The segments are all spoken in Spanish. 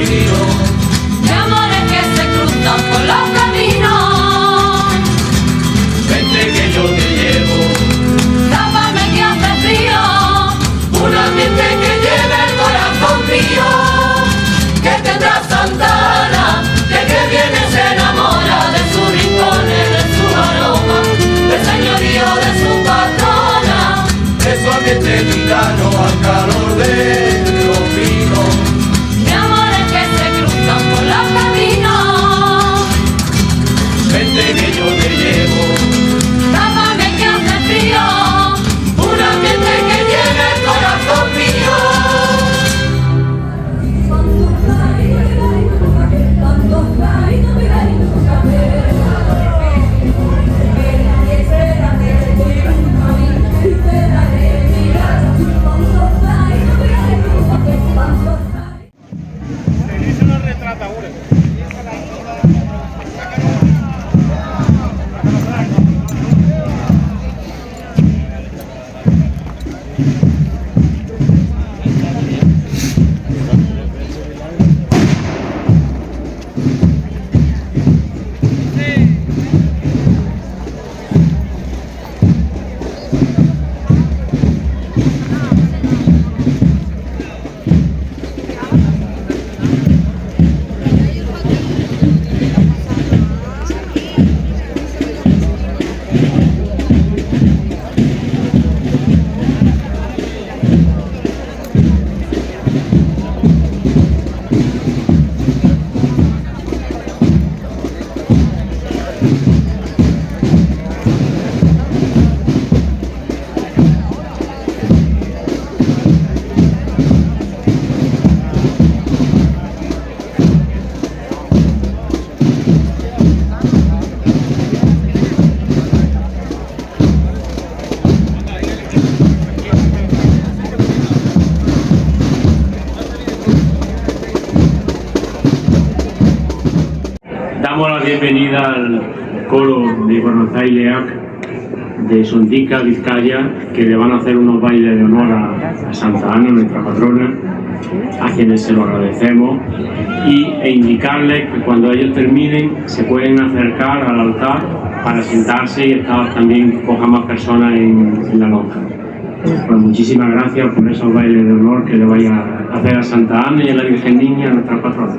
frío, de amores que se cruzan por los caminos. Vente que yo te llevo, tápame que hace frío, un ambiente que lleve el corazón mío, que tendrá Santa Ana, de que viene se enamora de sus rincones, de su aroma, del señorío de su patrona, de su ambiente gitano al calor de los vinos, de amores que se cruzan por los caminos. Vente que yo te llevo, tápame que hace frío, un ambiente que lleve el corazón mío. Damos la bienvenida al coro de Gornotzailea de Sondica, Vizcaya, que le van a hacer unos bailes de honor a Santa Ana, nuestra patrona, a quienes se lo agradecemos, e indicarles que cuando ellos terminen se pueden acercar al altar para sentarse y estar también coja más personas en la lonja. Pues muchísimas gracias por esos bailes de honor que le vaya a hacer a Santa Ana y a la Virgen Niña, a nuestra patrona.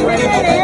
Gracias.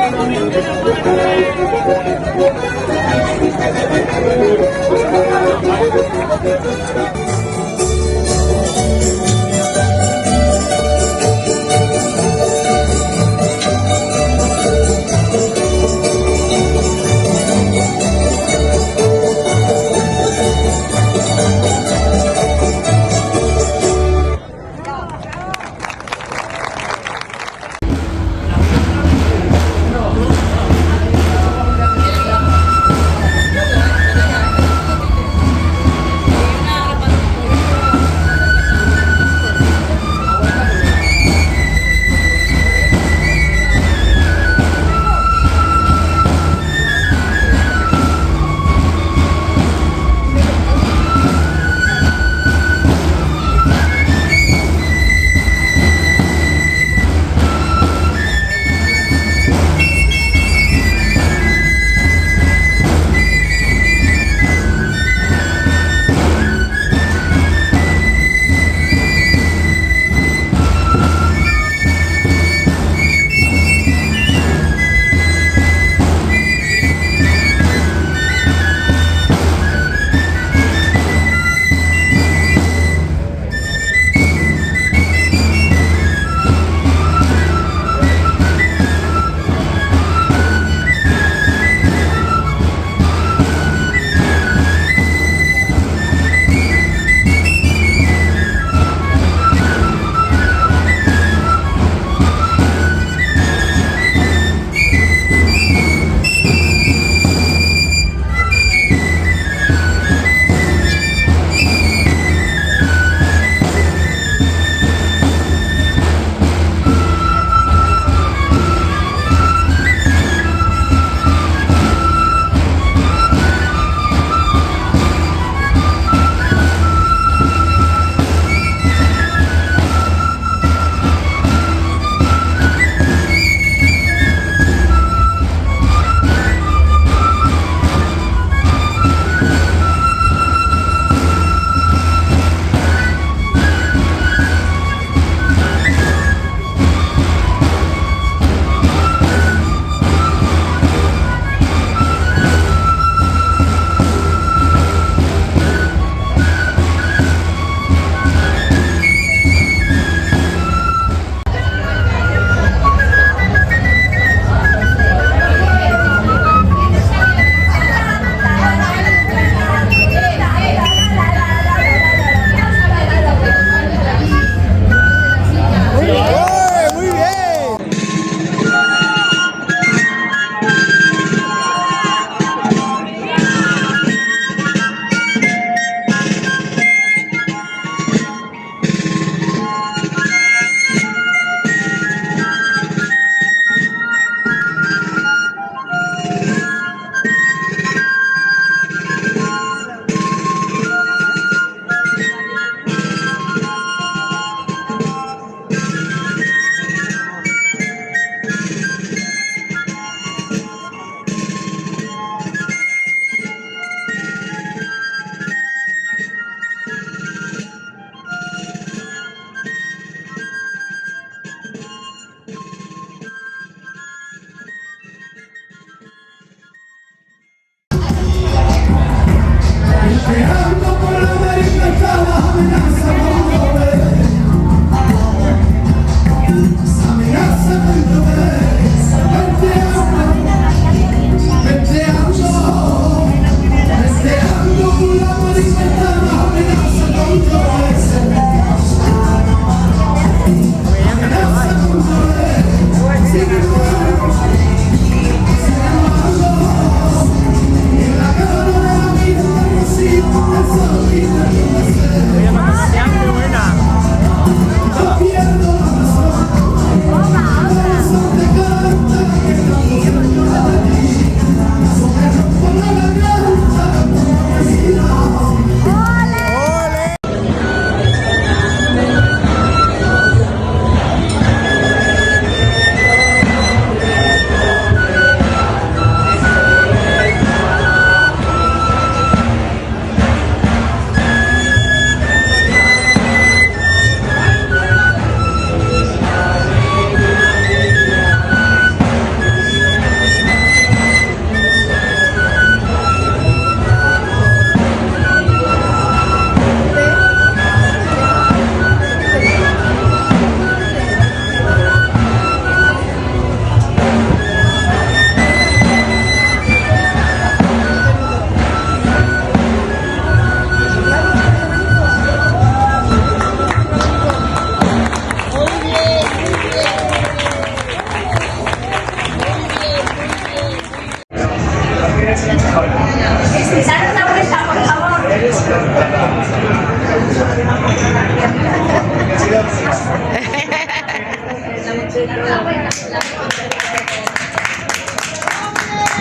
Daros la vuelta, por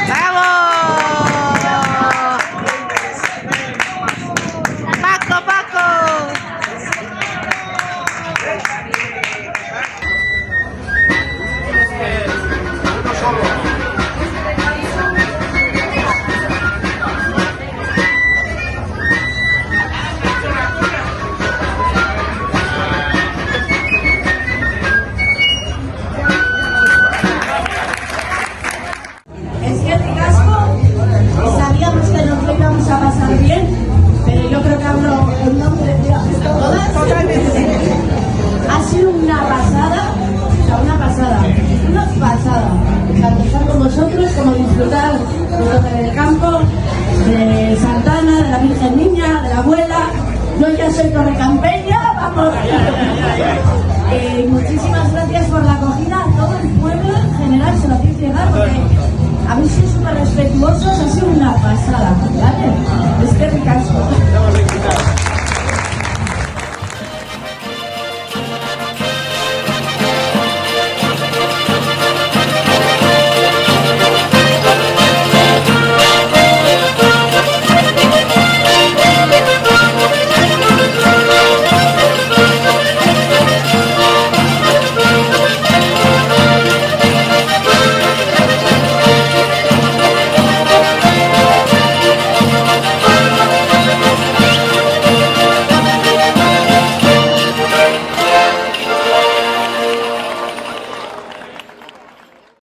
favor. ¡Paco, Paco! Es que Ricasco, sabíamos que nos lo íbamos a pasar bien, pero yo creo que hablo en nombre de todas. Ha sido una pasada, una pasada, tanto estar con vosotros como disfrutar del campo, de Santana, de la Virgen Niña, de la abuela. Yo ya soy torrecampeña, vamos. Muchísimas gracias por la acogida.